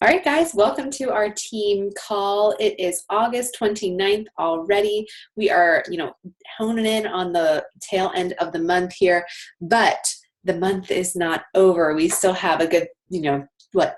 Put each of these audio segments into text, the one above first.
All right, guys, welcome to our team call. It is August 29th already. We are, honing in on the tail end of the month here, but the month is not over. We still have a good,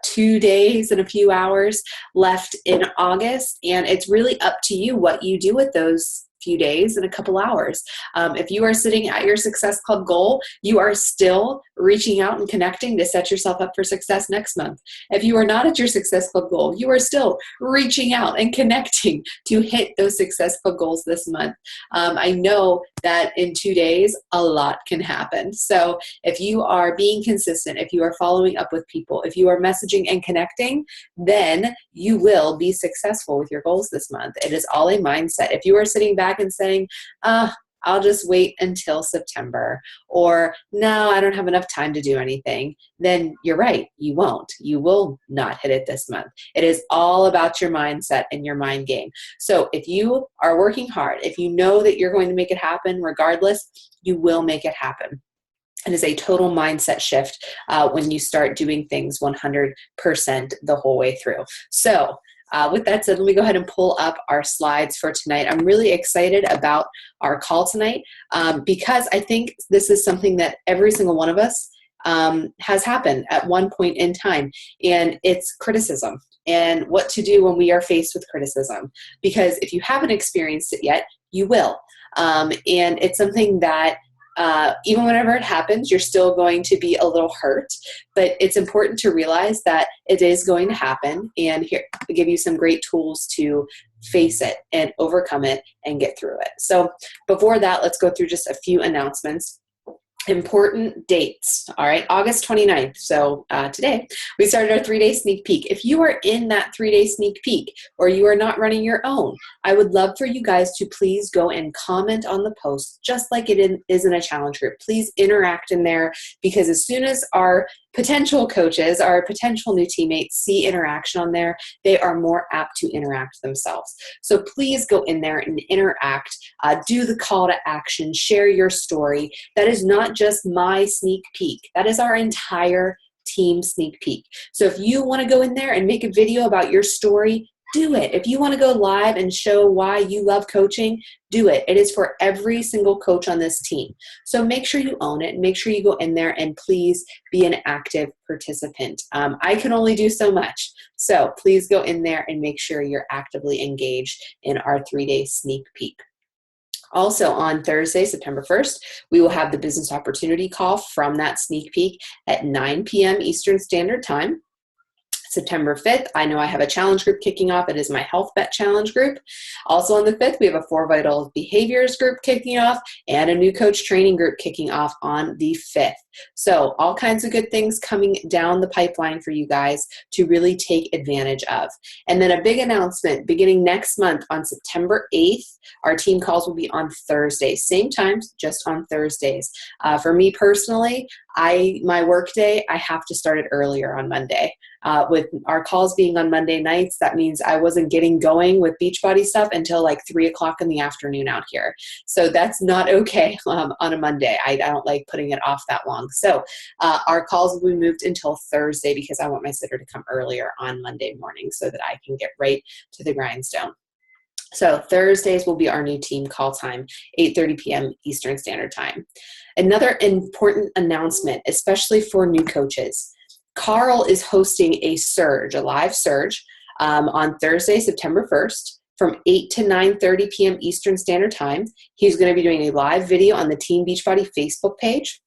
2 days and a few hours left in August, and it's really up to you what you do with those few days and a couple hours. If you are sitting at your Success Club goal, you are still reaching out and connecting to set yourself up for success next month. If you are not at your Success Club goal, you are still reaching out and connecting to hit those Success Club goals this month. I know that in 2 days, a lot can happen. So if you are being consistent, if you are following up with people, if you are messaging and connecting, then you will be successful with your goals this month. It is all a mindset. If you are sitting back and saying, I'll just wait until September, or no, I don't have enough time to do anything, then you're right. You won't. You will not hit it this month. It is all about your mindset and your mind game. So if you are working hard, if you know that you're going to make it happen regardless, you will make it happen. It is a total mindset shift when you start doing things 100% the whole way through. So with that said, let me go ahead and pull up our slides for tonight. I'm really excited about our call tonight because I think this is something that every single one of us has happened at one point in time, and it's criticism and what to do when we are faced with criticism. Because if you haven't experienced it yet, you will. And it's something that even whenever it happens, you're still going to be a little hurt, but it's important to realize that it is going to happen. And here, I give you some great tools to face it and overcome it and get through it. So before that, let's go through just a few announcements. Important dates. All right, August 29th. So today we started our 3-day sneak peek. If you are in that 3-day sneak peek or you are not running your own, I would love for you guys to please go and comment on the post just like it is in a challenge group. Please interact in there, because as soon as our potential coaches, our potential new teammates see interaction on there, they are more apt to interact themselves. So please go in there and interact, do the call to action, share your story. That is not just my sneak peek. That is our entire team sneak peek. So if you want to go in there and make a video about your story, do it. If you want to go live and show why you love coaching, do it. It is for every single coach on this team. So make sure you own it and make sure you go in there and please be an active participant. I can only do so much. So please go in there and make sure you're actively engaged in our 3-day sneak peek. Also on Thursday, September 1st, we will have the business opportunity call from that sneak peek at 9 p.m. Eastern Standard Time. September 5th, I know I have a challenge group kicking off. It is my Health Bet Challenge group. Also on the 5th, we have a 4 Vital Behaviors group kicking off and a new coach training group kicking off on the 5th. So all kinds of good things coming down the pipeline for you guys to really take advantage of. And then a big announcement beginning next month on September 8th, our team calls will be on Thursdays, same times, just on Thursdays. For me personally, my work day, I have to start it earlier on Monday. With our calls being on Monday nights, that means I wasn't getting going with Beachbody stuff until like 3 o'clock in the afternoon out here. So that's not okay on a Monday. I don't like putting it off that long. So our calls will be moved until Thursday because I want my sitter to come earlier on Monday morning so that I can get right to the grindstone. So Thursdays will be our new team call time, 8:30 p.m. Eastern Standard Time. Another important announcement, especially for new coaches. Carl is hosting a live surge on Thursday, September 1st from 8 to 9:30 p.m. Eastern Standard Time. He's going to be doing a live video on the Team Beachbody Facebook page.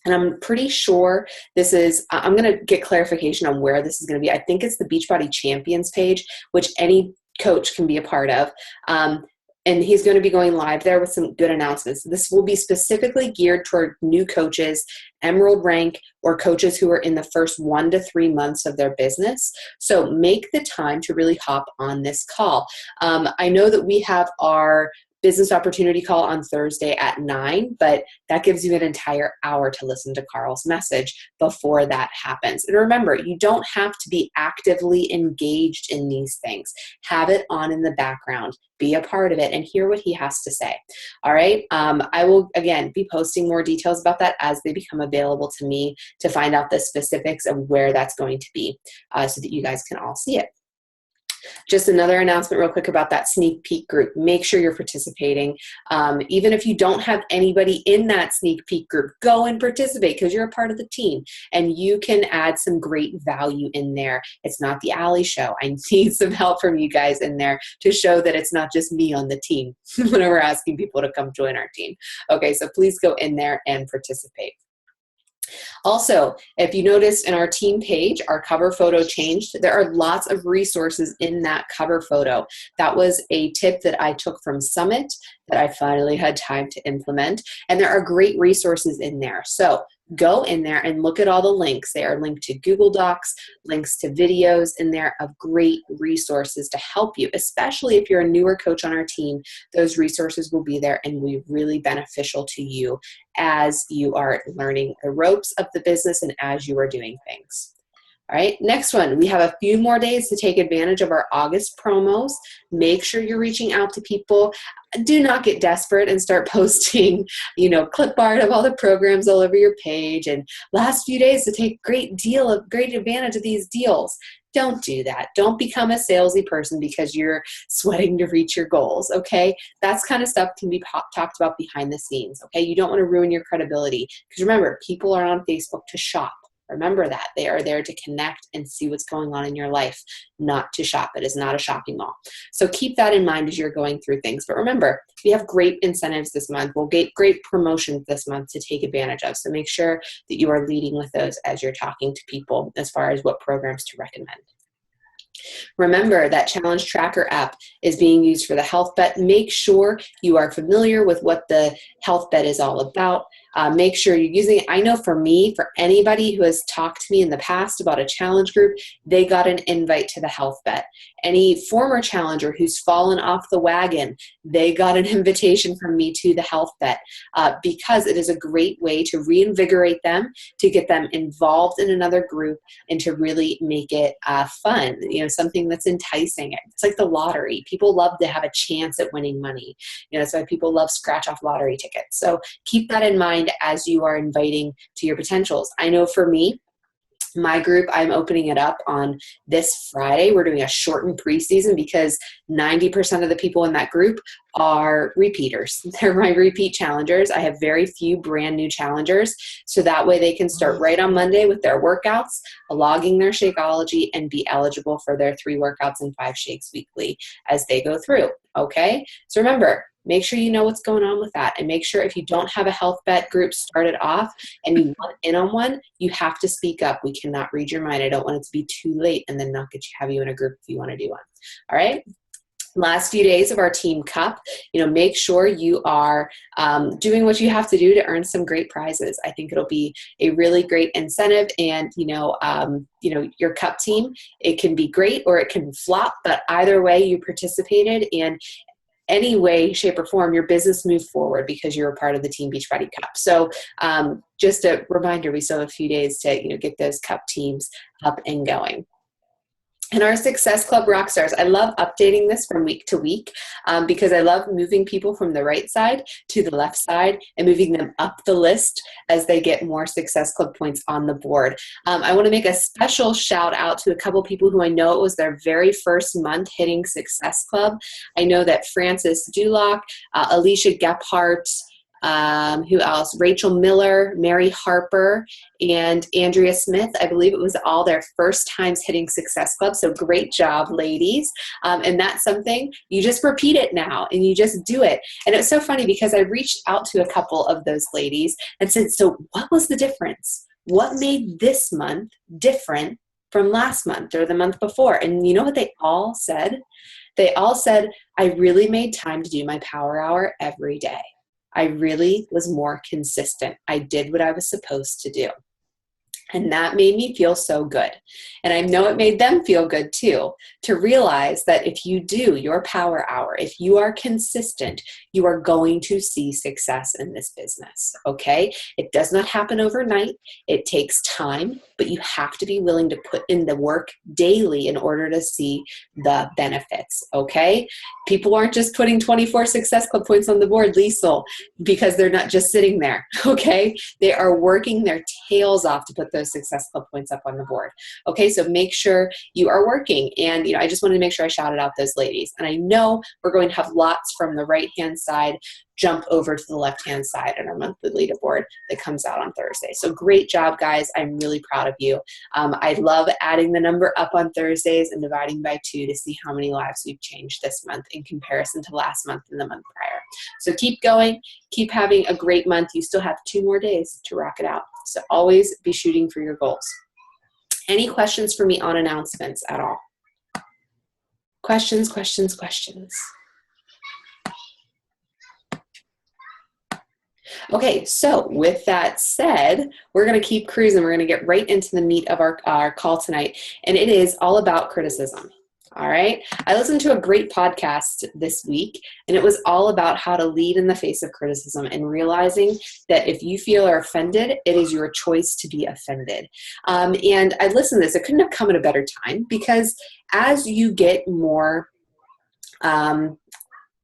And I'm pretty sure I'm going to get clarification on where this is going to be. I think it's the Beachbody Champions page, which any coach can be a part of. And he's going to be going live there with some good announcements. This will be specifically geared toward new coaches, Emerald rank, or coaches who are in the first 1 to 3 months of their business. So make the time to really hop on this call. I know that we have our business opportunity call on Thursday at 9, but that gives you an entire hour to listen to Carl's message before that happens. And remember, you don't have to be actively engaged in these things. Have it on in the background. Be a part of it and hear what he has to say. All right. I will, again, be posting more details about that as they become available to me to find out the specifics of where that's going to be so that you guys can all see it. Just another announcement real quick about that sneak peek group. Make sure you're participating. Even if you don't have anybody in that sneak peek group, go and participate because you're a part of the team and you can add some great value in there. It's not the Allie show. I need some help from you guys in there to show that it's not just me on the team when we're asking people to come join our team. Okay, so please go in there and participate. Also, if you notice in our team page, our cover photo changed. There are lots of resources in that cover photo. That was a tip that I took from Summit that I finally had time to implement. And there are great resources in there. So go in there and look at all the links. They are linked to Google Docs, links to videos in there of great resources to help you, especially if you're a newer coach on our team. Those resources will be there and will be really beneficial to you as you are learning the ropes of the business and as you are doing things. All right, next one, we have a few more days to take advantage of our August promos. Make sure you're reaching out to people. Do not get desperate and start posting, clip art of all the programs all over your page and last few days to take great advantage of these deals. Don't do that. Don't become a salesy person because you're sweating to reach your goals, okay? That's kind of stuff can be talked about behind the scenes, okay? You don't want to ruin your credibility because remember, people are on Facebook to shop. Remember that. They are there to connect and see what's going on in your life, not to shop. It is not a shopping mall. So keep that in mind as you're going through things. But remember, we have great incentives this month. We'll get great promotions this month to take advantage of. So make sure that you are leading with those as you're talking to people as far as what programs to recommend. Remember that Challenge Tracker app is being used for the Health Bet. Make sure you are familiar with what the Health Bet is all about. Make sure you're using it. I know for me, for anybody who has talked to me in the past about a challenge group, they got an invite to the Health Bet. Any former challenger who's fallen off the wagon, they got an invitation from me to the Health Bet because it is a great way to reinvigorate them, to get them involved in another group, and to really make it fun, something that's enticing. It's like the lottery. People love to have a chance at winning money. That's why people love scratch-off lottery tickets. So keep that in mind as you are inviting to your potentials. I know for me, my group, I'm opening it up on this Friday. We're doing a shortened preseason because 90% of the people in that group are repeaters. They're my repeat challengers. I have very few brand new challengers. So that way they can start right on Monday with their workouts, logging their Shakeology, and be eligible for their 3 workouts and 5 shakes weekly as they go through. Okay? So remember, make sure you know what's going on with that. And make sure if you don't have a Health Bet group started off and you want in on one, you have to speak up. We cannot read your mind. I don't want it to be too late and then not have you in a group if you want to do one. All right? Last few days of our Team Cup, make sure you are doing what you have to do to earn some great prizes. I think it'll be a really great incentive, and your cup team, it can be great or it can flop, but either way you participated, and any way, shape, or form, your business moved forward because you're a part of the Team Beachbody Cup. So just a reminder, we still have a few days to get those cup teams up and going. And our Success Club Rockstars, I love updating this from week to week because I love moving people from the right side to the left side and moving them up the list as they get more Success Club points on the board. I want to make a special shout out to a couple people who I know it was their very first month hitting Success Club. I know that Frances Dulock, Alicia Gephardt, who else? Rachel Miller, Mary Harper, and Andrea Smith. I believe it was all their first times hitting Success Club. So great job, ladies. And that's something, you just repeat it now and you just do it. And it's so funny because I reached out to a couple of those ladies and said, so what was the difference? What made this month different from last month or the month before? And you know what they all said? They all said, I really made time to do my power hour every day. I really was more consistent. I did what I was supposed to do. And that made me feel so good. And I know it made them feel good too, to realize that if you do your power hour, if you are consistent, you are going to see success in this business, okay? It does not happen overnight. It takes time, but you have to be willing to put in the work daily in order to see the benefits, okay? People aren't just putting 24 Success Club points on the board, Liesl, because they're not just sitting there, okay? They are working their tails off to put those Success Club points up on the board. Okay, so make sure you are working. And I just wanted to make sure I shouted out those ladies. And I know we're going to have lots from the right-hand side jump over to the left-hand side in our monthly leaderboard that comes out on Thursday. So great job, guys. I'm really proud of you. I love adding the number up on Thursdays and dividing by 2 to see how many lives we've changed this month in comparison to last month and the month prior. So keep going. Keep having a great month. You still have 2 more days to rock it out. So always be shooting for your goals. Any questions for me on announcements at all? Questions, questions, questions. Okay, so with that said, we're going to keep cruising. We're going to get right into the meat of our call tonight, and it is all about criticism. All right. I listened to a great podcast this week, and it was all about how to lead in the face of criticism and realizing that if you feel are offended, it is your choice to be offended. And I listened to this. It couldn't have come at a better time, because as you get more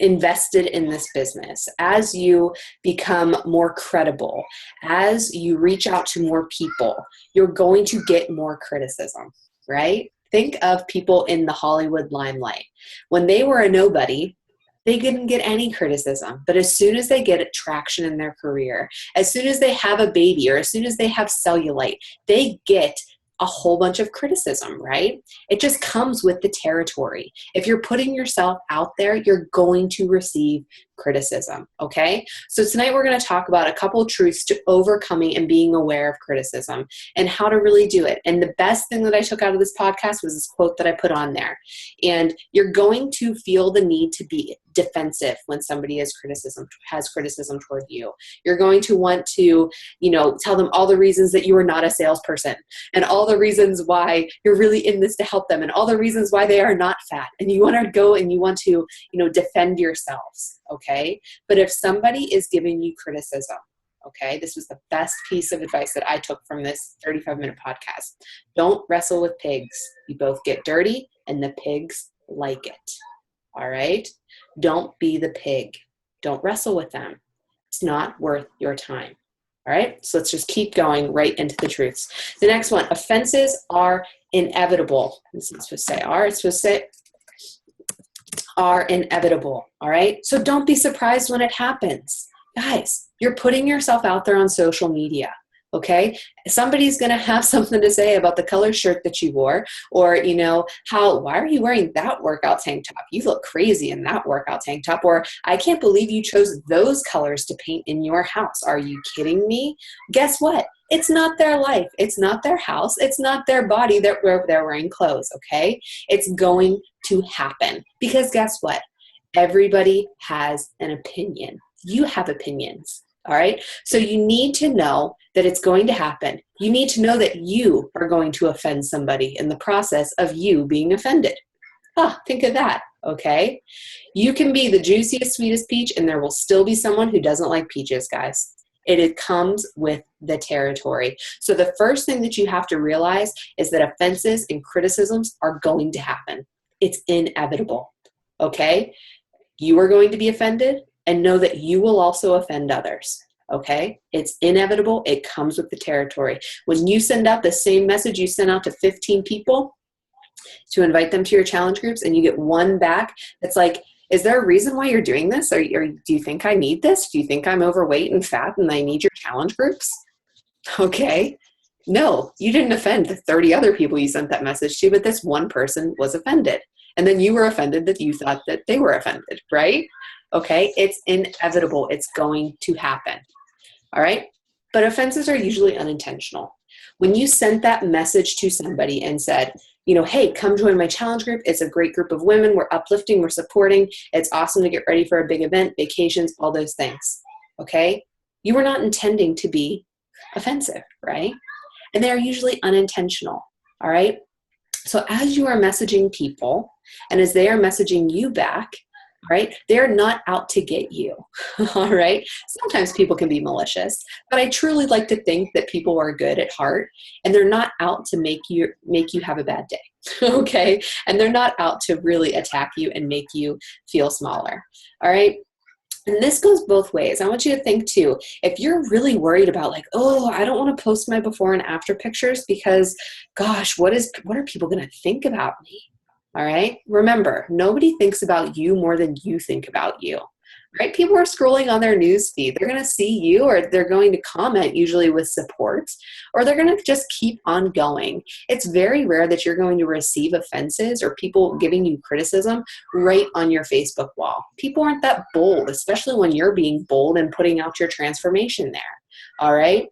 invested in this business, as you become more credible, as you reach out to more people, you're going to get more criticism, right? Think of people in the Hollywood limelight. When they were a nobody, they didn't get any criticism. But as soon as they get traction in their career, as soon as they have a baby, or as soon as they have cellulite, they get a whole bunch of criticism, right? It just comes with the territory. If you're putting yourself out there, you're going to receive criticism, okay? So tonight we're going to talk about a couple of truths to overcoming and being aware of criticism and how to really do it. And the best thing that I took out of this podcast was this quote that I put on there. And you're going to feel the need to be defensive when somebody has criticism toward you. You're going to want to, tell them all the reasons that you are not a salesperson, and all the reasons why you're really in this to help them, and all the reasons why they are not fat. And you want to go and you want to, defend yourselves. Okay. But if somebody is giving you criticism, okay, this was the best piece of advice that I took from this 35-minute podcast. Don't wrestle with pigs. You both get dirty and the pigs like it. All right. Don't be the pig. Don't wrestle with them. It's not worth your time. All right. So let's just keep going right into the truths. The next one, offenses are inevitable. This is supposed to say are. It's supposed to say are inevitable. All right. So don't be surprised when it happens. Guys, you're putting yourself out there on social media. Okay. Somebody's going to have something to say about the color shirt that you wore, or, why are you wearing that workout tank top? You look crazy in that workout tank top. Or I can't believe you chose those colors to paint in your house. Are you kidding me? Guess what? It's not their life. It's not their house. It's not their body that they're wearing clothes. Okay. It's going to happen, because guess what? Everybody has an opinion. You have opinions. All right. So you need to know that it's going to happen. You need to know that you are going to offend somebody in the process of you being offended. Think of that. Okay. You can be the juiciest, sweetest peach, and there will still be someone who doesn't like peaches, guys. It comes with the territory. So the first thing that you have to realize is that offenses and criticisms are going to happen. It's inevitable. Okay. You are going to be offended, and know that you will also offend others. Okay. It's inevitable. It comes with the territory. When you send out the same message you sent out to 15 people to invite them to your challenge groups, and you get one back that's like, is there a reason why you're doing this? Or do you think I need this? Do you think I'm overweight and fat and I need your challenge groups? Okay. No, you didn't offend the 30 other people you sent that message to, but this one person was offended. And then you were offended that you thought that they were offended, right? Okay. It's inevitable. It's going to happen. All right. But offenses are usually unintentional. When you sent that message to somebody and said, hey, come join my challenge group. It's a great group of women. We're uplifting. We're supporting. It's awesome to get ready for a big event, vacations, all those things. Okay. You were not intending to be offensive, right? and they are usually unintentional, all right? So as you are messaging people and as they are messaging you back, right, they're not out to get you, all right? Sometimes people can be malicious, but I truly like to think that people are good at heart and they're not out to make you have a bad day, okay? And they're not out to really attack you and make you feel smaller, all right? And this goes both ways. I want you to think too, if you're really worried about like, oh, I don't want to post my before and after pictures because gosh, what are people going to think about me? All right. Remember, nobody thinks about you more than you think about you, right? People are scrolling on their news feed. They're going to see you or they're going to comment usually with support or they're going to just keep on going. It's very rare that you're going to receive offenses or people giving you criticism right on your Facebook wall. People aren't that bold, especially when you're being bold and putting out your transformation there. All right.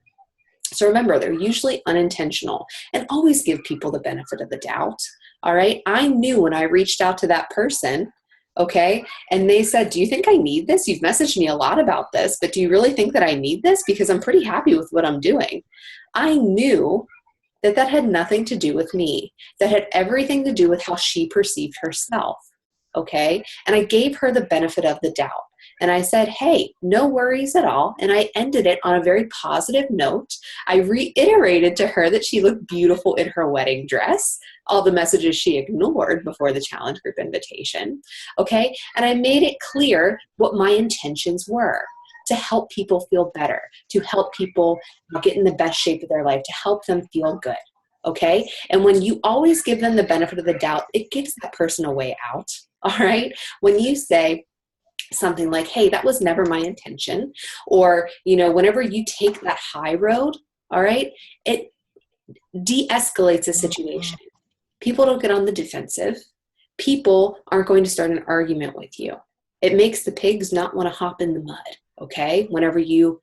So remember, they're usually unintentional and always give people the benefit of the doubt. All right. I knew when I reached out to that person, okay, and they said, do you think I need this? You've messaged me a lot about this, but do you really think that I need this? Because I'm pretty happy with what I'm doing. I knew that that had nothing to do with me. That had everything to do with how she perceived herself. Okay. And I gave her the benefit of the doubt. And I said, hey, no worries at all. And I ended it on a very positive note. I reiterated to her that she looked beautiful in her wedding dress, all the messages she ignored before the challenge group invitation. Okay. And I made it clear what my intentions were: to help people feel better, to help people get in the best shape of their life, to help them feel good. Okay. And when you always give them the benefit of the doubt, it gives that person a way out. All right. When you say something like, hey, that was never my intention, or, whenever you take that high road, all right, it de-escalates a situation. People don't get on the defensive. People aren't going to start an argument with you. It makes the pigs not want to hop in the mud, okay, whenever you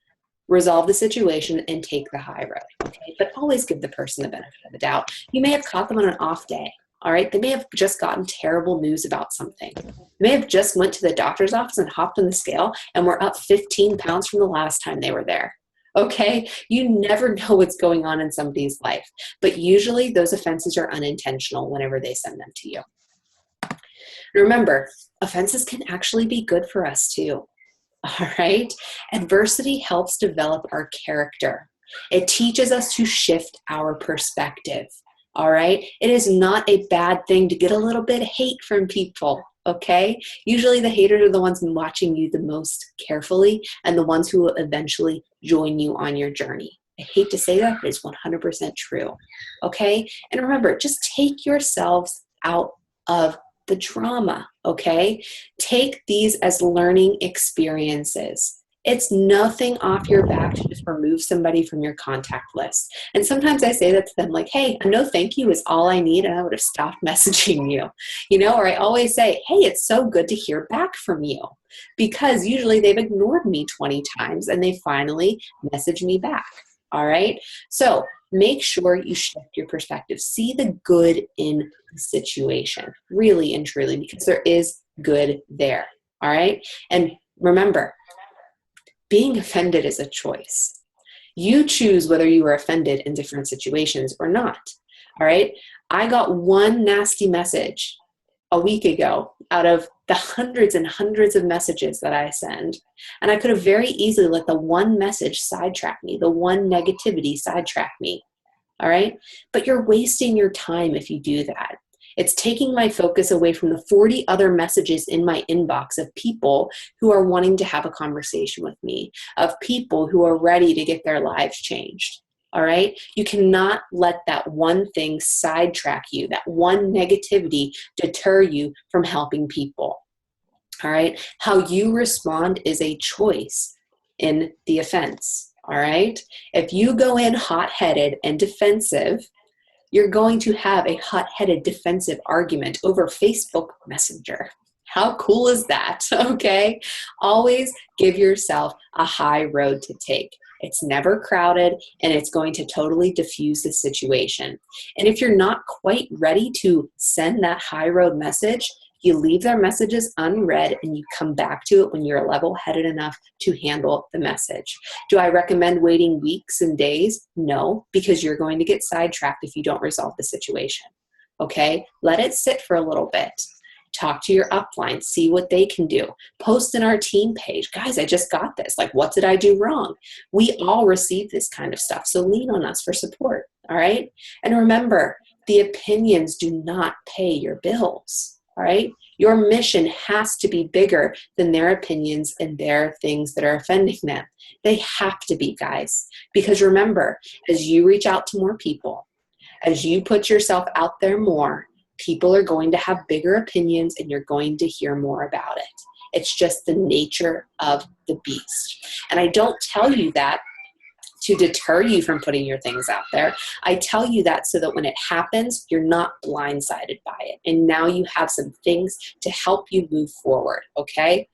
resolve the situation and take the high road, okay? But always give the person the benefit of the doubt. You may have caught them on an off day, all right? They may have just gotten terrible news about something. They may have just went to the doctor's office and hopped on the scale and were up 15 pounds from the last time they were there, okay? You never know what's going on in somebody's life, but usually those offenses are unintentional whenever they send them to you. Remember, offenses can actually be good for us too. All right. Adversity helps develop our character. It teaches us to shift our perspective. All right. It is not a bad thing to get a little bit of hate from people. Okay. Usually the haters are the ones watching you the most carefully and the ones who will eventually join you on your journey. I hate to say that, but it's 100% true. Okay. And remember, just take yourselves out of the drama, okay? Take these as learning experiences. It's nothing off your back to just remove somebody from your contact list. And sometimes I say that to them like, hey, a no thank you is all I need, and I would have stopped messaging you, or I always say, hey, it's so good to hear back from you, because usually they've ignored me 20 times and they finally message me back. All right. So make sure you shift your perspective. See the good in the situation, really and truly, because there is good there. All right. And remember, being offended is a choice. You choose whether you are offended in different situations or not. All right. I got one nasty message a week ago out of the hundreds and hundreds of messages that I send. And I could have very easily let the one message sidetrack me, the one negativity sidetrack me. All right. But you're wasting your time if you do that. It's taking my focus away from the 40 other messages in my inbox of people who are wanting to have a conversation with me, of people who are ready to get their lives changed. All right. You cannot let that one thing sidetrack you, that one negativity deter you from helping people. All right. How you respond is a choice in the offense. All right. If you go in hot-headed and defensive, you're going to have a hot-headed defensive argument over Facebook Messenger. How cool is that? Okay. Always give yourself a high road to take. It's never crowded, and it's going to totally diffuse the situation. And if you're not quite ready to send that high road message, You leave their messages unread and you come back to it when you're level-headed enough to handle the message. Do I recommend waiting weeks and days? No, because you're going to get sidetracked if you don't resolve the situation. Okay? Let it sit for a little bit. Talk to your upline, see what they can do. Post in our team page. Guys, I just got this. Like, what did I do wrong? We all receive this kind of stuff, so lean on us for support, all right? And remember, the opinions do not pay your bills, all right? Your mission has to be bigger than their opinions and their things that are offending them. They have to be, guys, because remember, as you reach out to more people, as you put yourself out there more, people are going to have bigger opinions and you're going to hear more about it. It's just the nature of the beast. And I don't tell you that to deter you from putting your things out there. I tell you that so that when it happens, you're not blindsided by it. And now you have some things to help you move forward, okay?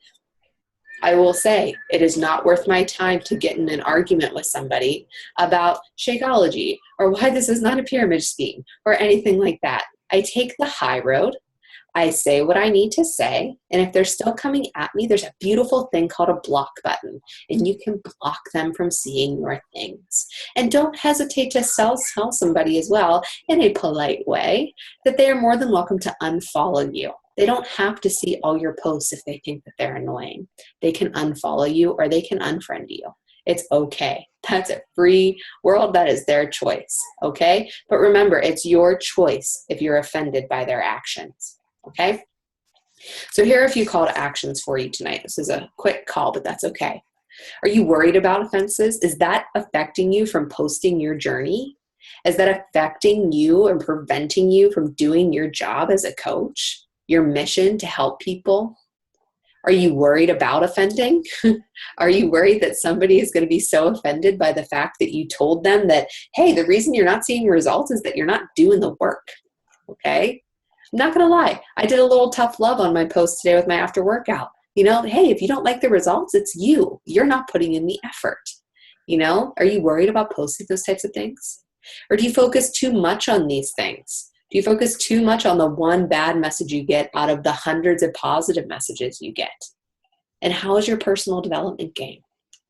I will say it is not worth my time to get in an argument with somebody about Shakeology or why this is not a pyramid scheme or anything like that. I take the high road. I say what I need to say. And if they're still coming at me, there's a beautiful thing called a block button. And you can block them from seeing your things. And don't hesitate to tell somebody as well in a polite way that they are more than welcome to unfollow you. They don't have to see all your posts if they think that they're annoying. They can unfollow you or they can unfriend you. It's okay. That's a free world. That is their choice, okay? But remember, it's your choice if you're offended by their actions, okay? So here are a few call to actions for you tonight. This is a quick call, but that's okay. Are you worried about offenses? Is that affecting you from posting your journey? Is that affecting you and preventing you from doing your job as a coach, your mission to help people? Are you worried about offending? Are you worried that somebody is going to be so offended by the fact that you told them that, hey, the reason you're not seeing results is that you're not doing the work, okay? I'm not going to lie. I did a little tough love on my post today with my after workout. You know, hey, if you don't like the results, it's you. You're not putting in the effort. You know, are you worried about posting those types of things? Or do you focus too much on these things? Do you focus too much on the one bad message you get out of the hundreds of positive messages you get? And how is your personal development game?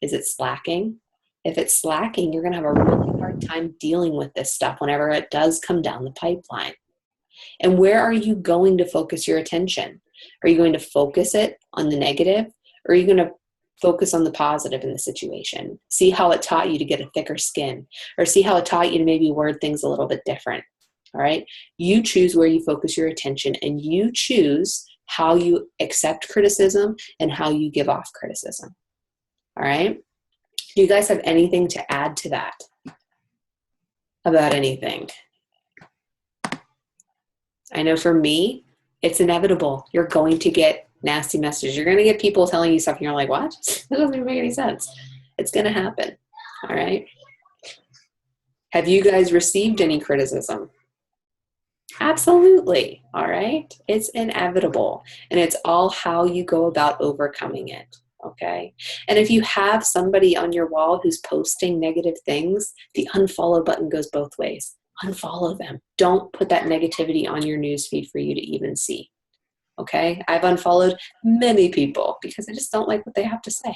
Is it slacking? If it's slacking, you're going to have a really hard time dealing with this stuff whenever it does come down the pipeline. And where are you going to focus your attention? Are you going to focus it on the negative? Or are you going to focus on the positive in the situation? See how it taught you to get a thicker skin, or see how it taught you to maybe word things a little bit different. All right. You choose where you focus your attention, and you choose how you accept criticism and how you give off criticism. All right. Do you guys have anything to add to that about anything? I know for me, it's inevitable. You're going to get nasty messages. You're going to get people telling you stuff and you're like, what? That doesn't even make any sense. It's going to happen. All right. Have you guys received any criticism? Absolutely. All right. It's inevitable. And it's all how you go about overcoming it. Okay. And if you have somebody on your wall who's posting negative things, the unfollow button goes both ways. Unfollow them. Don't put that negativity on your newsfeed for you to even see. Okay. I've unfollowed many people because I just don't like what they have to say.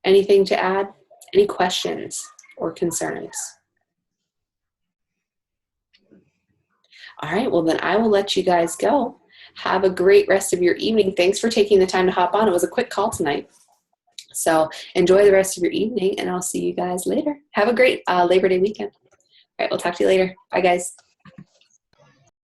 Anything to add? Any questions or concerns? All right, well then I will let you guys go. Have a great rest of your evening. Thanks for taking the time to hop on. It was a quick call tonight. So enjoy the rest of your evening, and I'll see you guys later. Have a great Labor Day weekend. All right, we'll talk to you later. Bye, guys.